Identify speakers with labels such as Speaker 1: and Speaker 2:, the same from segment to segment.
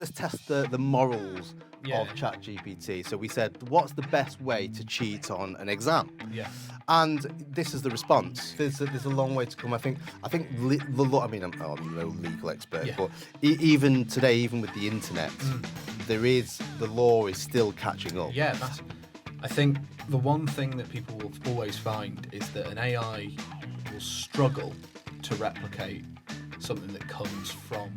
Speaker 1: Let's test the morals
Speaker 2: Yeah.
Speaker 1: of ChatGPT. So we said, what's the best way to cheat on an exam?
Speaker 2: Yeah.
Speaker 1: And this is the response. There's a long way to come. I think the law. I mean, I'm no legal expert,
Speaker 2: Yeah.
Speaker 1: but even today, even with the internet, the law is still catching up.
Speaker 2: Yeah, I think the one thing that people will always find is that an AI will struggle to replicate something that comes from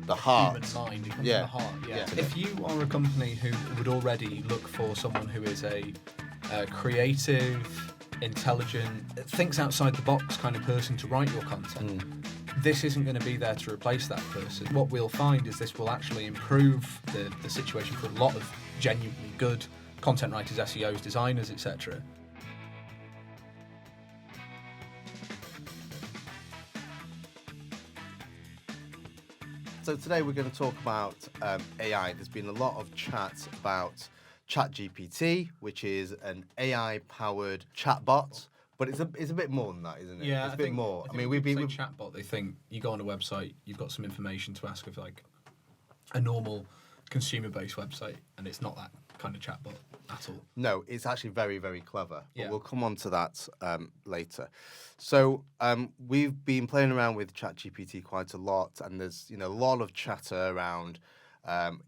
Speaker 1: The heart.
Speaker 2: human mind. It comes
Speaker 1: Yeah.
Speaker 2: from the heart. Yeah.
Speaker 1: Yeah.
Speaker 2: If you are a company who would already look for someone who is a creative, intelligent, thinks outside the box kind of person to write your content, this isn't going to be there to replace that person. What we'll find is this will actually improve the situation for a lot of genuinely good content writers, SEOs, designers, etc.
Speaker 1: So today we're going to talk about AI. There's been a lot of chat about ChatGPT, which is an AI-powered chatbot, but it's a bit more than that, isn't it?
Speaker 2: Yeah,
Speaker 1: it's a bit more. I mean,
Speaker 2: we've been chatbot. They think you go on a website, you've got some information to ask of like a normal consumer-based website, and it's not that kind of chatbot at all.
Speaker 1: No, it's actually very, very clever. But
Speaker 2: Yeah.
Speaker 1: we'll come on to that later. So we've been playing around with ChatGPT quite a lot, and there's a lot of chatter around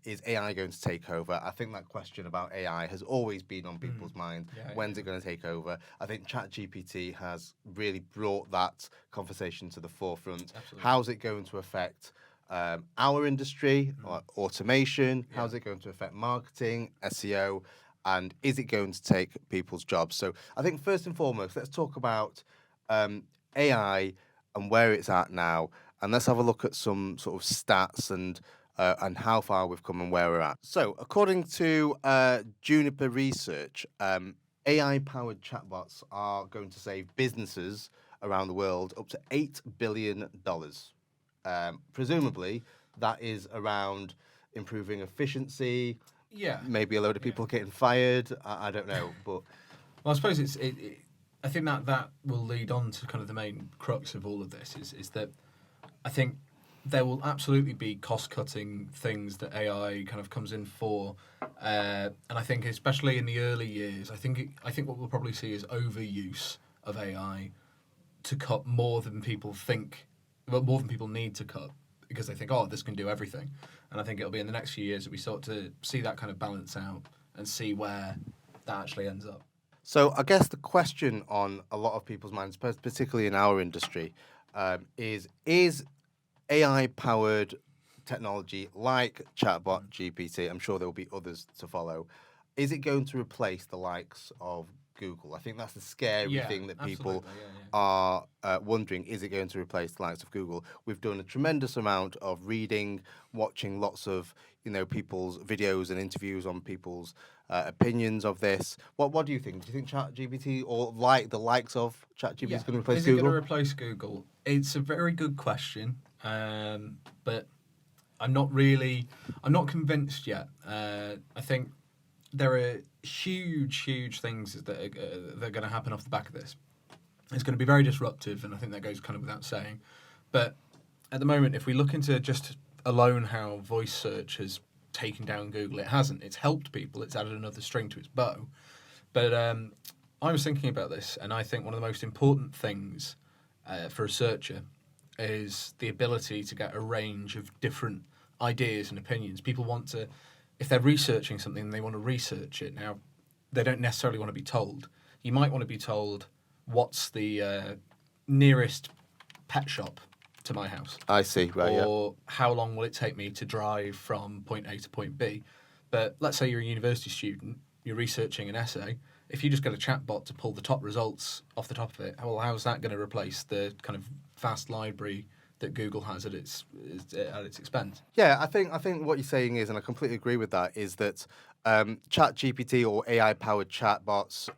Speaker 1: is AI going to take over? I think that question about AI has always been on people's minds.
Speaker 2: Yeah,
Speaker 1: When's it going to take over? I think ChatGPT has really brought that conversation to the forefront.
Speaker 2: Absolutely.
Speaker 1: How's it going to affect our industry, automation? How's it going to affect marketing, SEO? And is it going to take people's jobs? So I think first and foremost, let's talk about AI and where it's at now. And let's have a look at some sort of stats and how far we've come and where we're at. So according to Juniper Research, AI-powered chatbots are going to save businesses around the world up to $8 billion. Presumably, that is around improving efficiency.
Speaker 2: Yeah.
Speaker 1: Maybe a load of people getting fired. I don't know, but
Speaker 2: Well, I suppose I think that will lead on to kind of the main crux of all of this is that I think there will absolutely be cost-cutting things that AI kind of comes in for, and I think especially in the early years, I think what we'll probably see is overuse of AI to cut more than people think, well, more than people need to cut, because they think, oh, this can do everything. And I think it'll be in the next few years that we start to see that kind of balance out and see where that actually ends up.
Speaker 1: So I guess the question on a lot of people's minds, particularly in our industry, is AI-powered technology like chatbot GPT, I'm sure there will be others to follow, is it going to replace the likes of Google? I think that's the scary thing that people are wondering. Is it going to replace the likes of Google? We've done a tremendous amount of reading, watching lots of people's videos and interviews on people's opinions of this. What do you think? Do you think ChatGPT or the likes of ChatGPT is going to replace
Speaker 2: Is
Speaker 1: Google?
Speaker 2: it going to replace Google? It's a very good question, but I'm not convinced yet. I think there are huge things that are going to happen off the back of this. It's going to be very disruptive, and I think that goes kind of without saying. But at the moment, if we look into just alone how voice search has taken down Google, it hasn't. It's helped people. It's added another string to its bow. But I was thinking about this, and I think one of the most important things for a searcher is the ability to get a range of different ideas and opinions. People want to, if they're researching something, they want to research it. Now, they don't necessarily want to be told. You might want to be told what's the nearest pet shop to my house.
Speaker 1: I see, right,
Speaker 2: or how long will it take me to drive from point A to point B. But let's say you're a university student, you're researching an essay. If you just get a chatbot to pull the top results off the top of it, well, how's that going to replace the kind of vast library that Google has at its expense?
Speaker 1: Yeah, I think what you're saying is, and I completely agree with that, is that ChatGPT or AI-powered chatbots,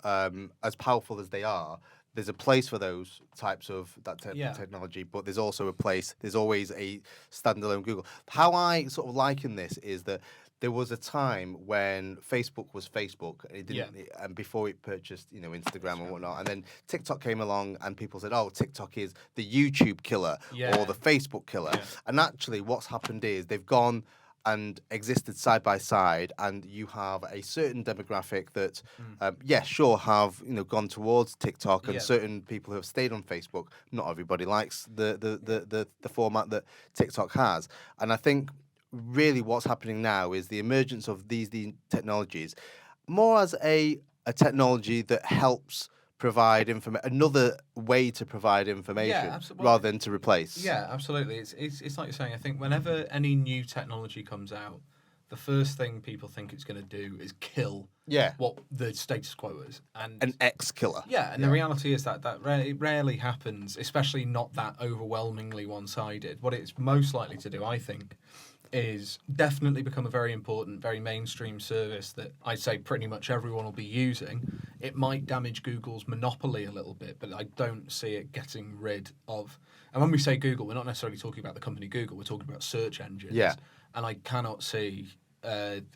Speaker 1: as powerful as they are, there's a place for those types of technology, but there's also a place. There's always a standalone Google. How I sort of liken this is that there was a time when Facebook was Facebook, and it didn't, and before it purchased, Instagram and whatnot, and then TikTok came along, and people said, "Oh, TikTok is the YouTube killer or the Facebook killer." And actually, what's happened is they've gone and existed side by side, and you have a certain demographic that, yeah, sure, have gone towards TikTok, and
Speaker 2: Yeah.
Speaker 1: certain people who have stayed on Facebook. Not everybody likes the format that TikTok has, and I think really what's happening now is the emergence of these technologies, more as a technology that helps provide another way to provide information
Speaker 2: absolutely.
Speaker 1: rather than to replace.
Speaker 2: Yeah, absolutely. It's like you're saying. I think whenever any new technology comes out, the first thing people think it's going to do is kill
Speaker 1: Yeah.
Speaker 2: what the status quo is, and
Speaker 1: An X killer.
Speaker 2: yeah, and the reality is that it rarely happens, especially not that overwhelmingly one-sided. What it's most likely to do, I think, is definitely become a very important, very mainstream service that I'd say pretty much everyone will be using. It might damage Google's monopoly a little bit, but I don't see it getting rid of. And when we say Google, we're not necessarily talking about the company Google, we're talking about search engines.
Speaker 1: Yeah.
Speaker 2: And I cannot see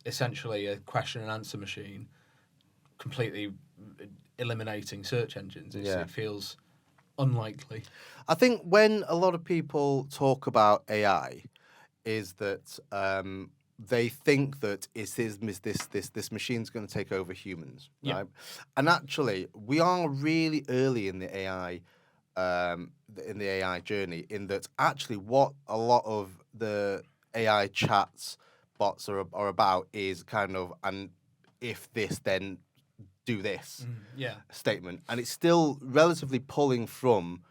Speaker 2: essentially a question and answer machine completely eliminating search engines. It feels unlikely.
Speaker 1: I think when a lot of people talk about AI, is that they think that this machine's going to take over humans,
Speaker 2: Yeah.
Speaker 1: right? And actually, we are really early in the AI journey. In that, actually, what a lot of the AI chats bots are about is kind of an if this then do this statement, and it's still relatively pulling from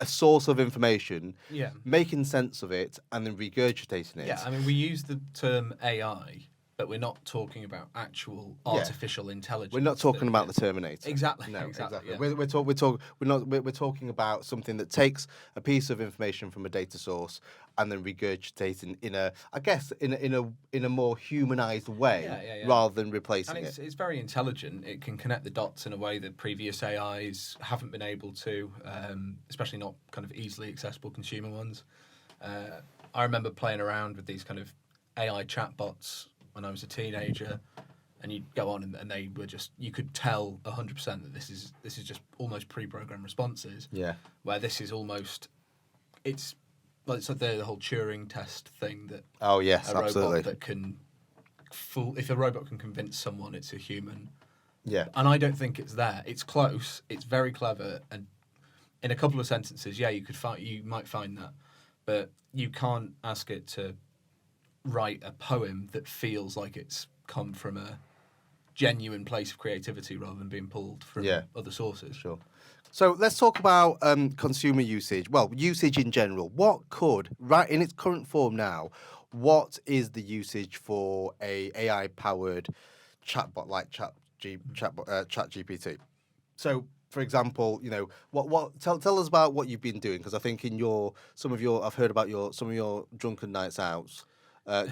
Speaker 1: a source of information,
Speaker 2: Yeah.
Speaker 1: making sense of it, and then regurgitating it.
Speaker 2: Yeah, I mean, we use the term AI, but we're not talking about actual artificial intelligence.
Speaker 1: We're not talking about the Terminator.
Speaker 2: Exactly.
Speaker 1: No,
Speaker 2: exactly. Yeah.
Speaker 1: We're talking about something that takes a piece of information from a data source and then regurgitating in a more humanized way rather than replacing
Speaker 2: and
Speaker 1: it.
Speaker 2: It's very intelligent. It can connect the dots in a way that previous AIs haven't been able to, especially not kind of easily accessible consumer ones. I remember playing around with these kind of AI chatbots when I was a teenager, and you'd go on and they were just, you could tell 100% that this is just almost pre-programmed responses.
Speaker 1: Yeah.
Speaker 2: Where this is almost, it's like the whole Turing test thing that
Speaker 1: Oh yes,
Speaker 2: a robot
Speaker 1: absolutely.
Speaker 2: that can if a robot can convince someone it's a human.
Speaker 1: Yeah.
Speaker 2: And I don't think it's there. It's close. It's very clever, and in a couple of sentences, you might find that, but you can't ask it to write a poem that feels like it's come from a genuine place of creativity rather than being pulled from other sources.
Speaker 1: Sure. So let's talk about consumer usage. Well, usage in general. What could, right in its current form now, what is the usage for a AI-powered chatbot like ChatGPT? So, for example, tell us about what you've been doing, because I think I've heard about some of your drunken nights out.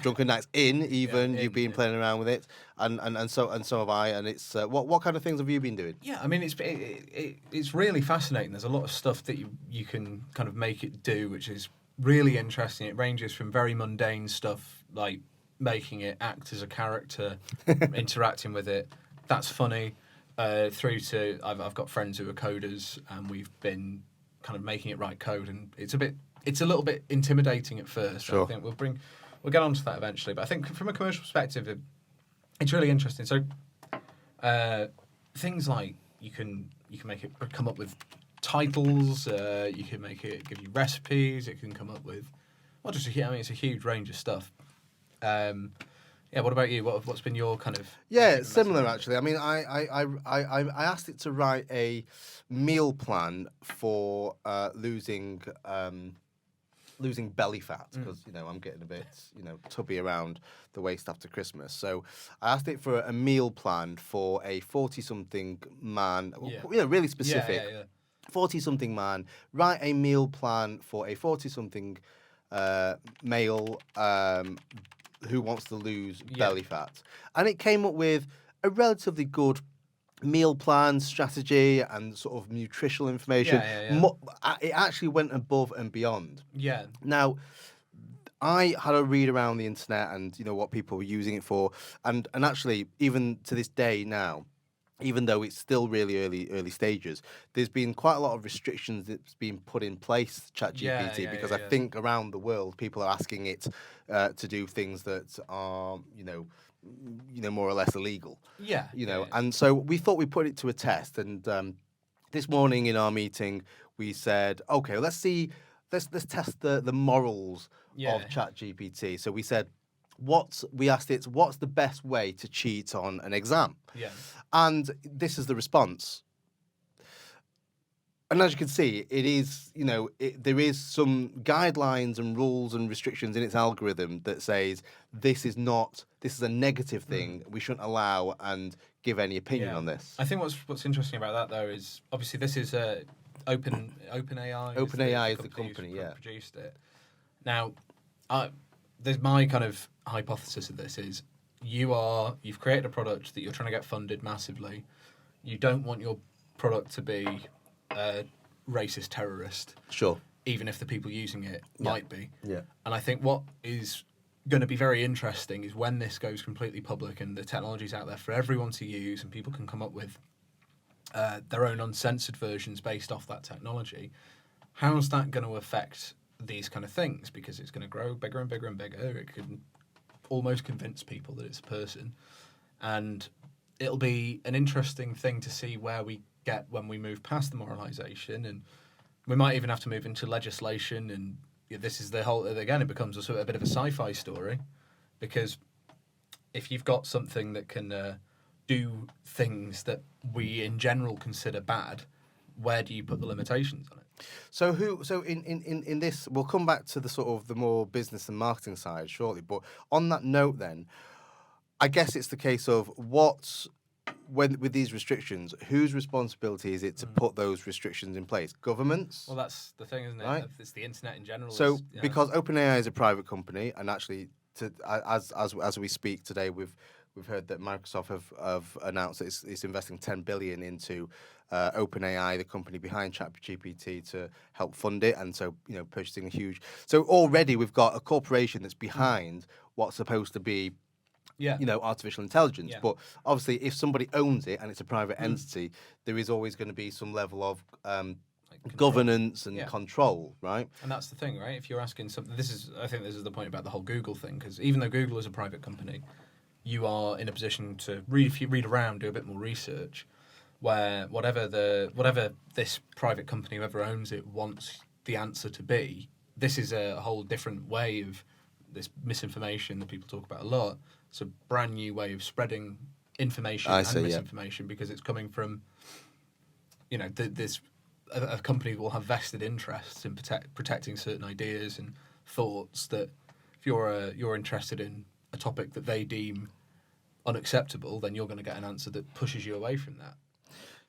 Speaker 1: Drunken nights you've been playing around with it, and so have I. And it's what kind of things have you been doing?
Speaker 2: Yeah, I mean it's really fascinating. There's a lot of stuff that you can kind of make it do, which is really interesting. It ranges from very mundane stuff like making it act as a character, interacting with it. That's funny. Through to I've got friends who are coders, and we've been kind of making it write code, and it's a little bit intimidating at first.
Speaker 1: Sure.
Speaker 2: I think we'll get onto that eventually, but I think from a commercial perspective, it's really interesting. So things like you can make it come up with titles. You can make it give you recipes. It can come up with it's a huge range of stuff. What about you? What's been your kind of
Speaker 1: similar actually. I mean, I asked it to write a meal plan for losing belly fat, because I'm getting a bit tubby around the waist after Christmas. So I asked it for a meal plan for a 40-something man. Really specific. 40-something man. Write a meal plan for a 40-something male who wants to lose belly fat, and it came up with a relatively good meal plan strategy and sort of nutritional information. It actually went above and beyond.
Speaker 2: Yeah.
Speaker 1: Now, I had a read around the internet and what people were using it for, and actually even to this day now, even though it's still really early stages, there's been quite a lot of restrictions that's been put in place to
Speaker 2: Yeah,
Speaker 1: ChatGPT
Speaker 2: yeah,
Speaker 1: because
Speaker 2: yeah,
Speaker 1: I
Speaker 2: yeah.
Speaker 1: think around the world people are asking it to do things that are more or less illegal.
Speaker 2: Yeah, yeah, yeah.
Speaker 1: And so we thought we'd put it to a test. And this morning in our meeting, we said, okay, let's test the morals
Speaker 2: Yeah.
Speaker 1: of ChatGPT. So we said, we asked it, what's the best way to cheat on an exam?
Speaker 2: Yeah.
Speaker 1: And this is the response. And as you can see, it is, there is some guidelines and rules and restrictions in its algorithm that says this is a negative thing. We shouldn't allow and give any opinion
Speaker 2: Yeah.
Speaker 1: on this.
Speaker 2: I think what's interesting about that though is obviously this is OpenAI.
Speaker 1: OpenAI is the company,
Speaker 2: who's
Speaker 1: yeah.
Speaker 2: produced it. Now, there's my kind of hypothesis of this is you've created a product that you're trying to get funded massively. You don't want your product to be a racist terrorist,
Speaker 1: Sure.
Speaker 2: even if the people using it might be.
Speaker 1: Yeah.
Speaker 2: And I think what is going to be very interesting is when this goes completely public and the technology's out there for everyone to use and people can come up with their own uncensored versions based off that technology. How's that going to affect these kind of things? Because it's going to grow bigger and bigger and bigger. It can almost convince people that it's a person. And it'll be an interesting thing to see where we get when we move past the moralization. And we might even have to move into legislation. And this is the whole, again, it becomes a bit of a sci-fi story. Because if you've got something that can do things that we in general consider bad, where do you put the limitations on it?
Speaker 1: So in this, we'll come back to the sort of the more business and marketing side shortly. But on that note, then, I guess it's the case of with these restrictions, whose responsibility is it to put those restrictions in place? Governments?
Speaker 2: Well, that's the thing, isn't it?
Speaker 1: Right.
Speaker 2: It's the internet in general.
Speaker 1: So because OpenAI is a private company, and actually, as we speak today, we've heard that Microsoft have announced that it's investing 10 billion into OpenAI, the company behind ChatGPT, to help fund it, and so purchasing a huge. So already we've got a corporation that's behind what's supposed to be artificial intelligence.
Speaker 2: Yeah.
Speaker 1: But obviously, if somebody owns it and it's a private entity, there is always going to be some level of governance and control, right?
Speaker 2: And that's the thing, right? If you're asking something, I think this is the point about the whole Google thing, because even though Google is a private company, you are in a position to if you read around, do a bit more research, where whatever this private company, whoever owns it, wants the answer to be, this is a whole different way of this misinformation that people talk about a lot. It's a brand new way of spreading information misinformation because it's coming from, this a company that will have vested interests in protecting certain ideas and thoughts that if you're interested in a topic that they deem unacceptable, then you're going to get an answer that pushes you away from that.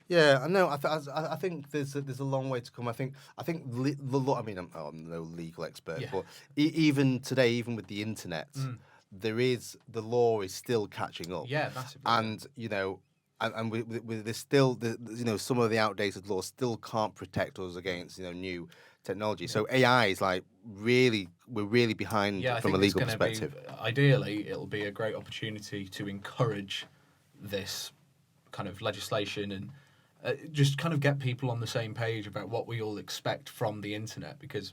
Speaker 1: Yeah, I know. I think there's a long way to come. I think the law. I mean, I'm no legal expert, but even today, even with the internet, the law is still catching up.
Speaker 2: Yeah, massively.
Speaker 1: And there's still some of the outdated laws still can't protect us against new technology. So AI is like we're really behind from a legal perspective.
Speaker 2: Ideally, it'll be a great opportunity to encourage this kind of legislation and just kind of get people on the same page about what we all expect from the internet, because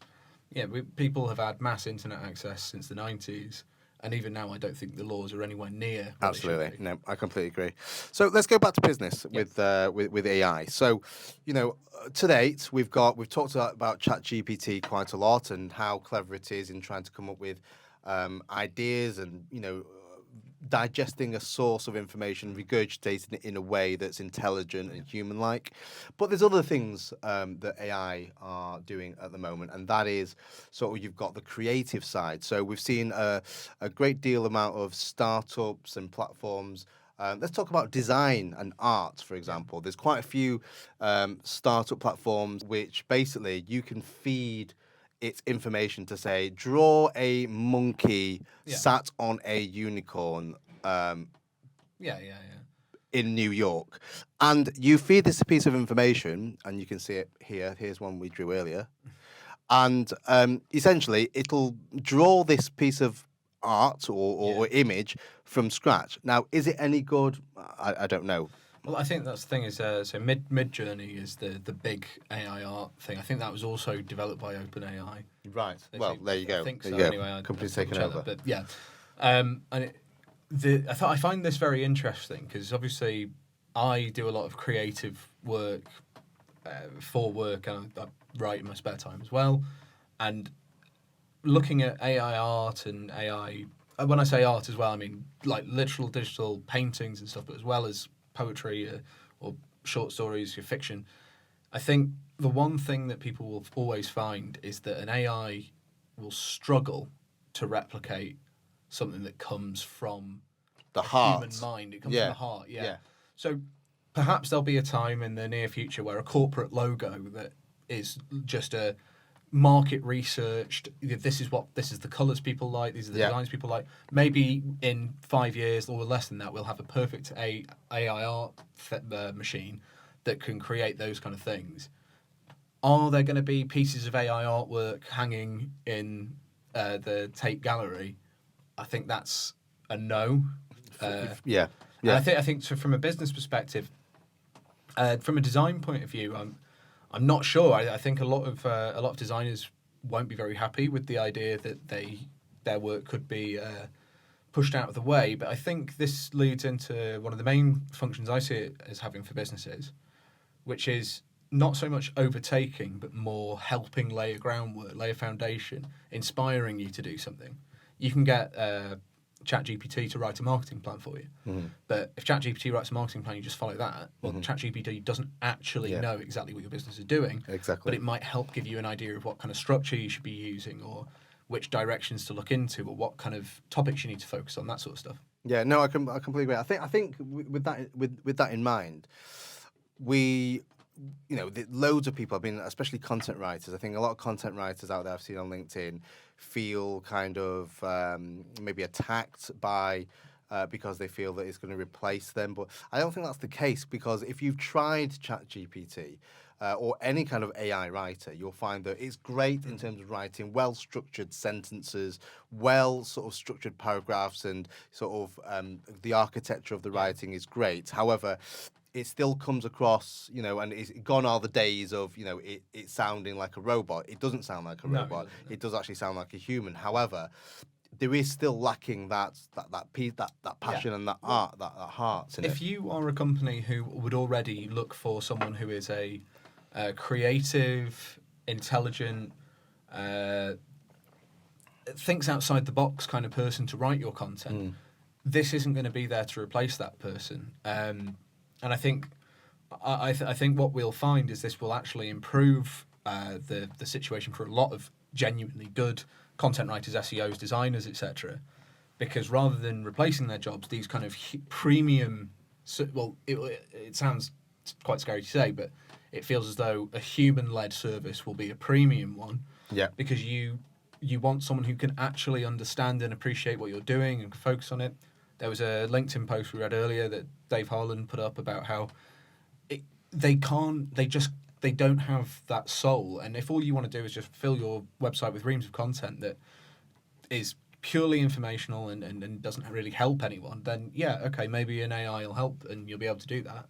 Speaker 2: people have had mass internet access since the 90s. And even now, I don't think the laws are anywhere near.
Speaker 1: Absolutely, no, I completely agree. So let's go back to business with AI. So, to date, we've talked about ChatGPT quite a lot and how clever it is in trying to come up with ideas and digesting a source of information, regurgitating it in a way that's intelligent and human-like. But there's other things that AI are doing at the moment, and that is sort of you've got the creative side. So we've seen a great deal amount of startups and platforms. Let's talk about design and art, for example. There's quite a few startup platforms which basically you can feed its information to say, draw a monkey sat on a unicorn in New York. And you feed this piece of information, and you can see it here. Here's one we drew earlier. And essentially, it'll draw this piece of art or image from scratch. Now, is it any good? I don't know.
Speaker 2: Well, I think that's the thing is so Mid Journey is the big AI art thing. I think that was also developed by OpenAI.
Speaker 1: Right.
Speaker 2: They
Speaker 1: Well,
Speaker 2: say-
Speaker 1: there you
Speaker 2: I
Speaker 1: go.
Speaker 2: think
Speaker 1: There
Speaker 2: so.
Speaker 1: you go.
Speaker 2: Anyway,
Speaker 1: Company's
Speaker 2: I'll double
Speaker 1: taken
Speaker 2: check
Speaker 1: over.
Speaker 2: that. But yeah, I find this very interesting because obviously I do a lot of creative work for work, and I write in my spare time as well. And looking at AI art and AI, when I say art as well, I mean like literal digital paintings and stuff, but as well as poetry or short stories, your fiction. I think the one thing that people will always find is that an AI will struggle to replicate something that comes from
Speaker 1: The
Speaker 2: a
Speaker 1: heart.
Speaker 2: human mind. It comes from
Speaker 1: Yeah.
Speaker 2: the heart, yeah.
Speaker 1: Yeah.
Speaker 2: So perhaps there'll be a time in the near future where a corporate logo that is just a market researched, this is the colours people like, these are the
Speaker 1: Yeah.
Speaker 2: designs people like. Maybe in 5 years or less than that, we'll have a perfect AI art machine that can create those kind of things. Are there going to be pieces of AI artwork hanging in the Tate Gallery? I think that's a no.
Speaker 1: Yeah.
Speaker 2: And
Speaker 1: Yeah.
Speaker 2: I think so from a business perspective, from a design point of view, I'm not sure. I think a lot of designers won't be very happy with the idea that their work could be pushed out of the way. But I think this leads into one of the main functions I see it as having for businesses, which is not so much overtaking, but more helping lay a groundwork, lay a foundation, inspiring you to do something. You can get ChatGPT to write a marketing plan for you.
Speaker 1: Mm-hmm.
Speaker 2: But if ChatGPT writes a marketing plan, you just follow that. Well, ChatGPT doesn't actually
Speaker 1: Yeah.
Speaker 2: know exactly what your business is doing.
Speaker 1: Exactly.
Speaker 2: But it might help give you an idea of what kind of structure you should be using, or which directions to look into, or what kind of topics you need to focus on, that sort of stuff.
Speaker 1: Yeah, no, I completely agree. I think with that in mind, we, loads of people. I mean, especially content writers. I think a lot of content writers out there I've seen on LinkedIn feel kind of maybe attacked by. Because they feel that it's going to replace them, but I don't think that's the case. Because if you've tried ChatGPT or any kind of AI writer, you'll find that it's great in terms of writing well-structured sentences, well sort of structured paragraphs, and sort of the architecture of the writing is great. However, it still comes across, and it's gone are the days of, it sounding like a robot. It doesn't sound like a
Speaker 2: No, it
Speaker 1: robot.
Speaker 2: doesn't, no.
Speaker 1: It does actually sound like a human. However, there is still lacking that passion and that art, that heart in
Speaker 2: If
Speaker 1: it.
Speaker 2: you are a company who would already look for someone who is a creative, intelligent, thinks outside the box kind of person to write your content, this isn't going to be there to replace that person. And I think I think what we'll find is this will actually improve the situation for a lot of genuinely good content writers, SEOs, designers, etc. Because rather than replacing their jobs, these kind of premium, it sounds quite scary to say, but it feels as though a human-led service will be a premium one.
Speaker 1: Yeah.
Speaker 2: Because you want someone who can actually understand and appreciate what you're doing and focus on it. There was a LinkedIn post we read earlier that Dave Harlan put up about how they don't have that soul. And if all you want to do is just fill your website with reams of content that is purely informational and doesn't really help anyone, then yeah, okay, maybe an AI will help and you'll be able to do that.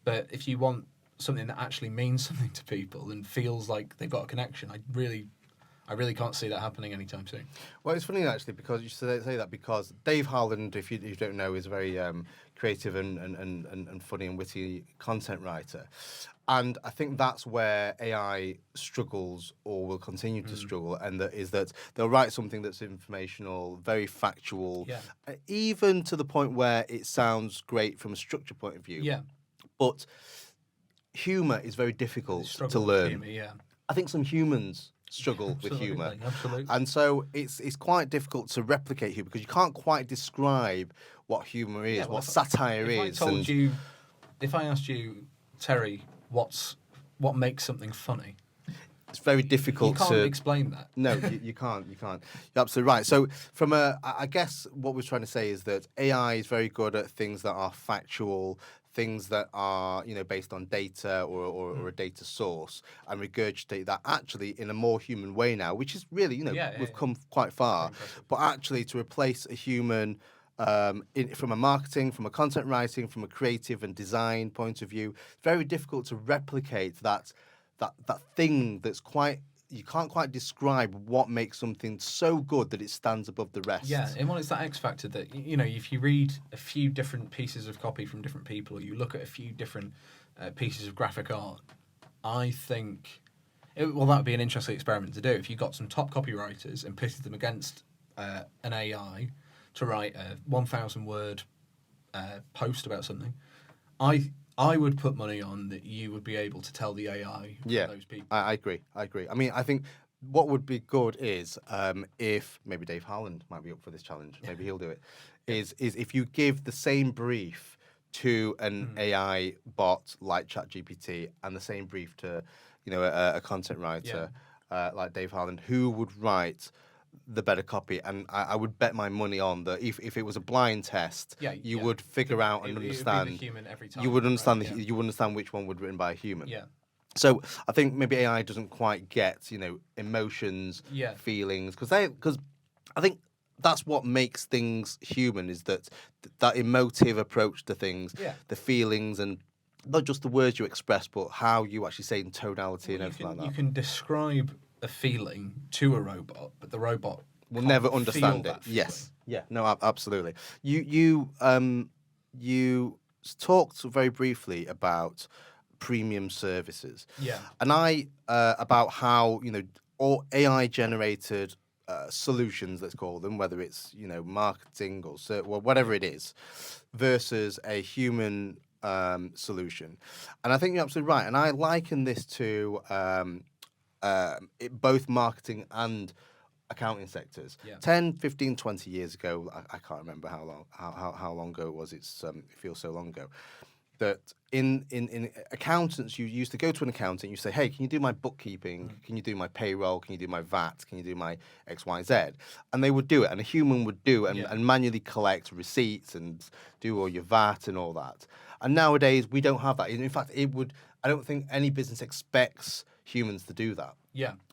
Speaker 2: But if you want something that actually means something to people and feels like they've got a connection, I really can't see that happening anytime soon.
Speaker 1: Well, it's funny actually because you say that because Dave Harland, if you don't know, is a very creative and funny and witty content writer. And I think that's where AI struggles or will continue to struggle, and that is that they'll write something that's informational, very factual, even to the point where it sounds great from a structure point of view.
Speaker 2: Yeah.
Speaker 1: But humour is very difficult to
Speaker 2: Struggle with
Speaker 1: learn.
Speaker 2: humour, yeah.
Speaker 1: I think some humans struggle with humour.
Speaker 2: Absolutely.
Speaker 1: And so it's quite difficult to replicate humour because you can't quite describe what humour is,
Speaker 2: Yeah, well,
Speaker 1: what satire
Speaker 2: if
Speaker 1: is.
Speaker 2: If I asked you, Terry, what makes something funny?
Speaker 1: It's very
Speaker 2: You
Speaker 1: difficult
Speaker 2: can't
Speaker 1: to
Speaker 2: explain that.
Speaker 1: No, you can't. You're absolutely right. So I guess what we're trying to say is that AI is very good at things that are factual, things that are, based on data or a data source, and regurgitate that actually in a more human way now, which is really, we've come quite far.
Speaker 2: Very impressive.
Speaker 1: But actually to replace a human from a marketing, from a content writing, from a creative and design point of view. It's very difficult to replicate that thing that's quite. You can't quite describe what makes something so good that it stands above the rest.
Speaker 2: Yeah, and well, it's that X factor that, you know, if you read a few different pieces of copy from different people, or you look at a few different pieces of graphic art, I think, that would be an interesting experiment to do. If you got some top copywriters and pitted them against an AI to write a 1,000 word post about something, I would put money on that you would be able to tell the AI from those people.
Speaker 1: I agree. I mean, I think what would be good is if maybe Dave Harland might be up for this challenge. Maybe he'll do it. Is if you give the same brief to an AI bot like ChatGPT and the same brief to, you know, a content writer like Dave Harland, who would write the better copy, and I would bet my money on that if it was a blind test, you would figure out and understand.
Speaker 2: It would be the human every time,
Speaker 1: you would understand
Speaker 2: right?
Speaker 1: you would understand which one would be written by a human.
Speaker 2: Yeah.
Speaker 1: So I think maybe AI doesn't quite get, you know, emotions, feelings, because I think that's what makes things human, is that emotive approach to things, the feelings, and not just the words you express, but how you actually say in tonality and everything like that.
Speaker 2: You can describe a feeling to a robot, but the robot
Speaker 1: will
Speaker 2: can't
Speaker 1: never
Speaker 2: feel
Speaker 1: understand it.
Speaker 2: that feeling.
Speaker 1: Yes. Yeah. No. Absolutely. You talked very briefly about premium services.
Speaker 2: Yeah.
Speaker 1: And I about how, you know, all AI generated solutions, let's call them, whether it's, you know, marketing or whatever it is, versus a human solution. And I think you're absolutely right. And I liken this to both marketing and accounting sectors. 10, 15, 20 years ago, I can't remember how long ago it was. It feels so long ago. That in accountants, you used to go to an accountant, you say, hey, can you do my bookkeeping? Can you do my payroll? Can you do my VAT? Can you do my X, Y, Z? And they would do it, and a human would do it and manually collect receipts and do all your VAT and all that. And nowadays, we don't have that. In fact, I don't think any business expects humans to do that.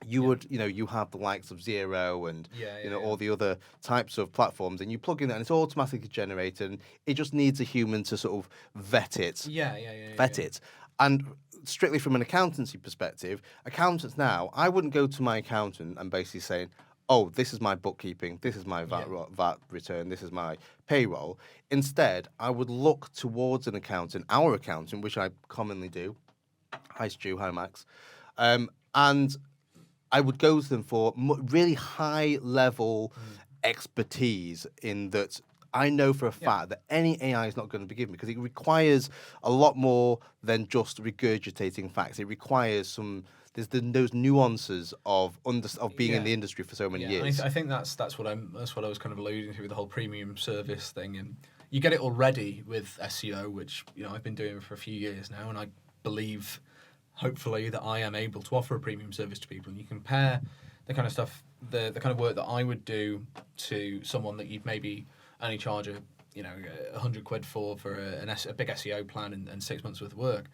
Speaker 1: You would, you know, you have the likes of Xero and all the other types of platforms, and you plug in that and it's automatically generated, and it just needs a human to sort of vet it. Vet it. And strictly from an accountancy perspective, accountants now, I wouldn't go to my accountant and basically saying, oh, this is my bookkeeping, this is my VAT return, this is my payroll. Instead, I would look towards an accountant, our accountant, which I commonly do. Hi, Chiu. Hi, Max. And I would go to them for really high-level expertise in that. I know for a fact that any AI is not going to be given, because it requires a lot more than just regurgitating facts. It requires there's those nuances of being in the industry for so many years.
Speaker 2: I think that's what I was kind of alluding to with the whole premium service thing, and you get it already with SEO, which, you know, I've been doing for a few years now, and I believe, hopefully, that I am able to offer a premium service to people. And you compare the kind of stuff, the kind of work that I would do to someone that you'd maybe only charge £100 for a big SEO plan and 6 months worth of work,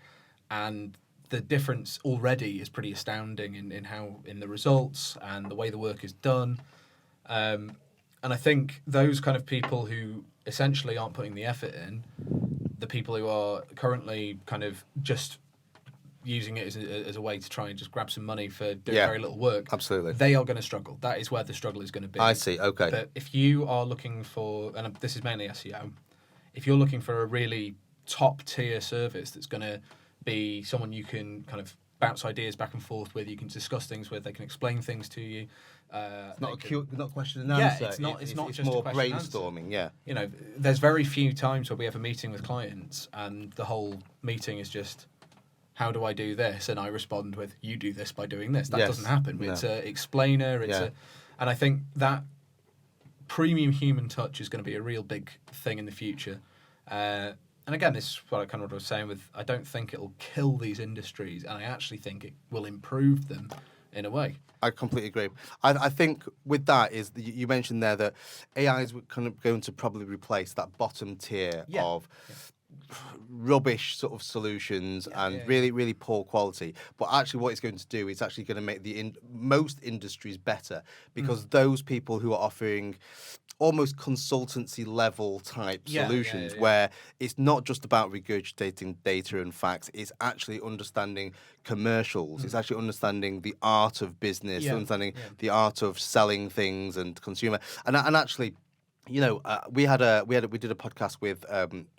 Speaker 2: and the difference already is pretty astounding in the results and the way the work is done. And I think those kind of people who essentially aren't putting the effort in, the people who are currently kind of just using it as a way to try and just grab some money for doing very little work,
Speaker 1: absolutely,
Speaker 2: they are going to struggle. That is where the struggle is going to be.
Speaker 1: I see. Okay.
Speaker 2: But if you are looking for, and this is mainly SEO, if you're looking for a really top tier service that's going to be someone you can kind of bounce ideas back and forth with, you can discuss things with, they can explain things to you.
Speaker 1: It's not question and answer.
Speaker 2: It's not just
Speaker 1: more
Speaker 2: a question
Speaker 1: brainstorming.
Speaker 2: And
Speaker 1: answer.
Speaker 2: You know, there's very few times where we have a meeting with clients and the whole meeting is just, how do I do this? And I respond with, you do this by doing this. That doesn't happen.
Speaker 1: No.
Speaker 2: It's an explainer. And I think that premium human touch is going to be a real big thing in the future. And again, this is what I was saying with, I don't think it'll kill these industries, and I actually think it will improve them in a way.
Speaker 1: I completely agree. I think with that is, you mentioned there that AI is kind of going to probably replace that bottom tier of rubbish sort of solutions and really, really poor quality. But actually what it's going to do is actually going to make most industries better, because those people who are offering almost consultancy level type
Speaker 2: Yeah,
Speaker 1: solutions
Speaker 2: yeah.
Speaker 1: where it's not just about regurgitating data and facts, it's actually understanding commercials, it's actually understanding the art of business,
Speaker 2: Yeah,
Speaker 1: understanding
Speaker 2: yeah.
Speaker 1: the art of selling things and consumer. And actually, we did a podcast with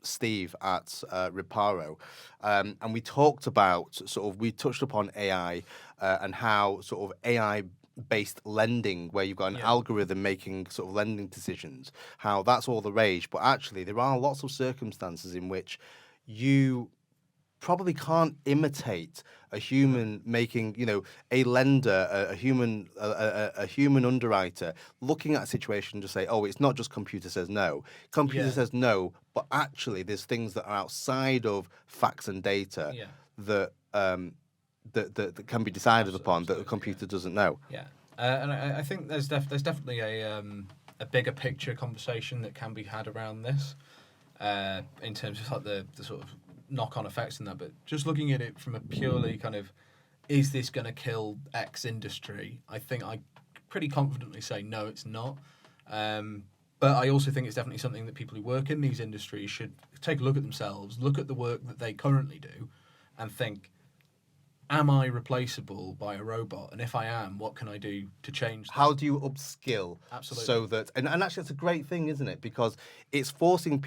Speaker 1: Steve at Reparo, and we talked about we touched upon AI and how sort of AI based lending, where you've got an
Speaker 2: Yeah.
Speaker 1: algorithm making sort of lending decisions, how that's all the rage. But actually, there are lots of circumstances in which you probably can't imitate a human making, a lender, a human underwriter looking at a situation and just say, oh, it's not just computer says no. Computer
Speaker 2: Yeah.
Speaker 1: says no, but actually there's things that are outside of facts and data
Speaker 2: Yeah.
Speaker 1: that that can be decided upon that a
Speaker 2: Absolutely,
Speaker 1: computer doesn't know.
Speaker 2: yeah. And I think there's definitely a bigger picture conversation that can be had around this, in terms of like the sort of knock-on effects and that. But just looking at it from a purely kind of, is this going to kill X industry? I think I pretty confidently say no, it's not. But I also think it's definitely something that people who work in these industries should take a look at themselves, look at the work that they currently do, and think, am I replaceable by a robot? And if I am, what can I do to change that?
Speaker 1: How do you upskill
Speaker 2: Absolutely.
Speaker 1: so that and actually it's a great thing, isn't it? Because it's forcing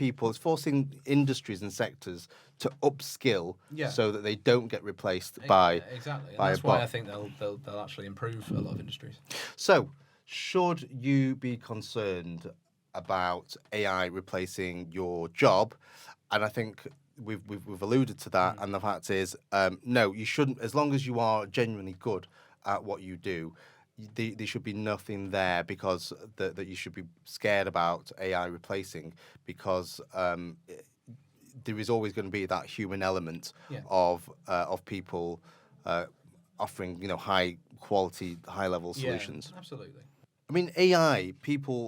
Speaker 1: industries and sectors to upskill
Speaker 2: Yeah.
Speaker 1: so that they don't get replaced by
Speaker 2: Exactly, and
Speaker 1: by
Speaker 2: that's
Speaker 1: a
Speaker 2: why
Speaker 1: bot.
Speaker 2: I think they'll actually improve a lot of industries.
Speaker 1: So, should you be concerned about AI replacing your job? And I think we've alluded to that. And the fact is, no, you shouldn't. As long as you are genuinely good at what you do, there should be nothing there because that you should be scared about AI replacing, because there is always going to be that human element
Speaker 2: Yeah.
Speaker 1: of people offering high quality, high level solutions.
Speaker 2: Yeah, absolutely.
Speaker 1: I mean, AI,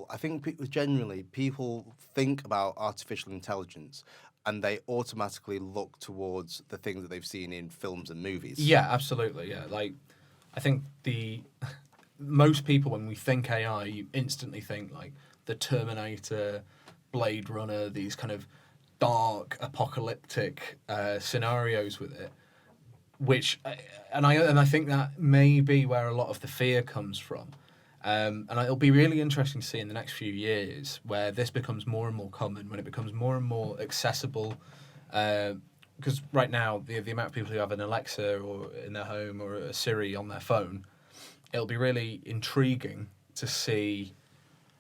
Speaker 1: I think generally, people think about artificial intelligence and they automatically look towards the things that they've seen in films and movies.
Speaker 2: Yeah, absolutely. Yeah, like I think most people, when we think AI, you instantly think like the Terminator, Blade Runner, these kind of dark apocalyptic scenarios with it. And I think that may be where a lot of the fear comes from. And it'll be really interesting to see in the next few years where this becomes more and more common, when it becomes more and more accessible. Because right now, the amount of people who have an Alexa or in their home or a Siri on their phone, it'll be really intriguing to see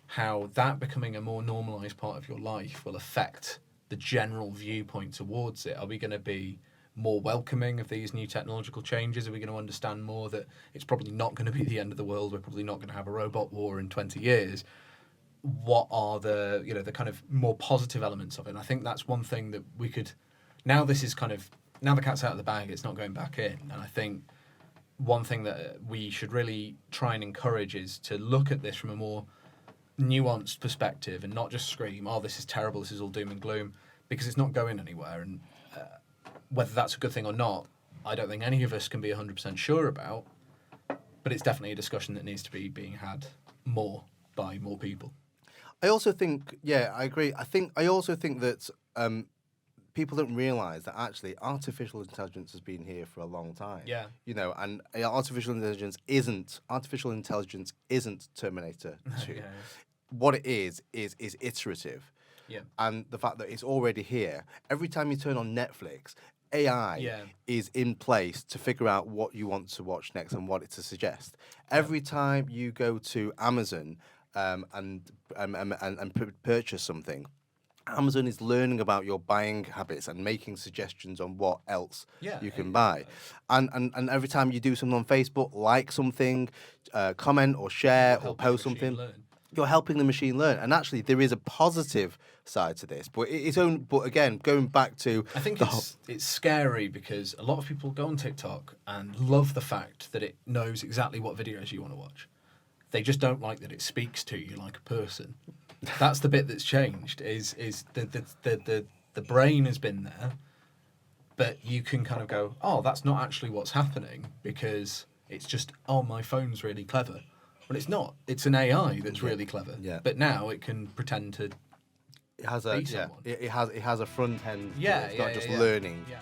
Speaker 2: how that becoming a more normalised part of your life will affect the general viewpoint towards it. Are we going to be more welcoming of these new technological changes? Are we going to understand more that it's probably not going to be the end of the world? We're probably not going to have a robot war in 20 years. What are the the kind of more positive elements of it? And I think that's one thing that we could. Now this is kind of, now the cat's out of the bag. It's not going back in. And I think one thing that we should really try and encourage is to look at this from a more nuanced perspective and not just scream, "Oh, this is terrible. This is all doom and gloom," because it's not going anywhere. And whether that's a good thing or not, I don't think any of us can be 100% sure about, but it's definitely a discussion that needs to be being had more by more people.
Speaker 1: I also think, yeah, I agree. I also think that people don't realise that actually artificial intelligence has been here for a long time.
Speaker 2: Yeah.
Speaker 1: And artificial intelligence isn't Terminator 2.
Speaker 2: Yeah.
Speaker 1: What it is iterative.
Speaker 2: Yeah.
Speaker 1: And the fact that it's already here. Every time you turn on Netflix, AI is in place to figure out what you want to watch next and what it to suggest. Every time you go to Amazon and purchase something, Amazon is learning about your buying habits and making suggestions on what else you can buy. And every time you do something on Facebook, like something, comment or share or post something, you're helping the machine learn. And actually, there is a positive side to this. But but again, going back to,
Speaker 2: I think it's scary because a lot of people go on TikTok and love the fact that it knows exactly what videos you want to watch. They just don't like that it speaks to you like a person. That's the bit that's changed. Is the brain has been there, but you can kind of go, oh, that's not actually what's happening because it's just, oh, my phone's really clever, Well, it's not. It's an AI that's really clever.
Speaker 1: Yeah.
Speaker 2: But now it can pretend to.
Speaker 1: It has a
Speaker 2: Be
Speaker 1: yeah.
Speaker 2: someone.
Speaker 1: It has a front end.
Speaker 2: Yeah,
Speaker 1: It's not
Speaker 2: yeah,
Speaker 1: just
Speaker 2: yeah.
Speaker 1: learning.
Speaker 2: Yeah.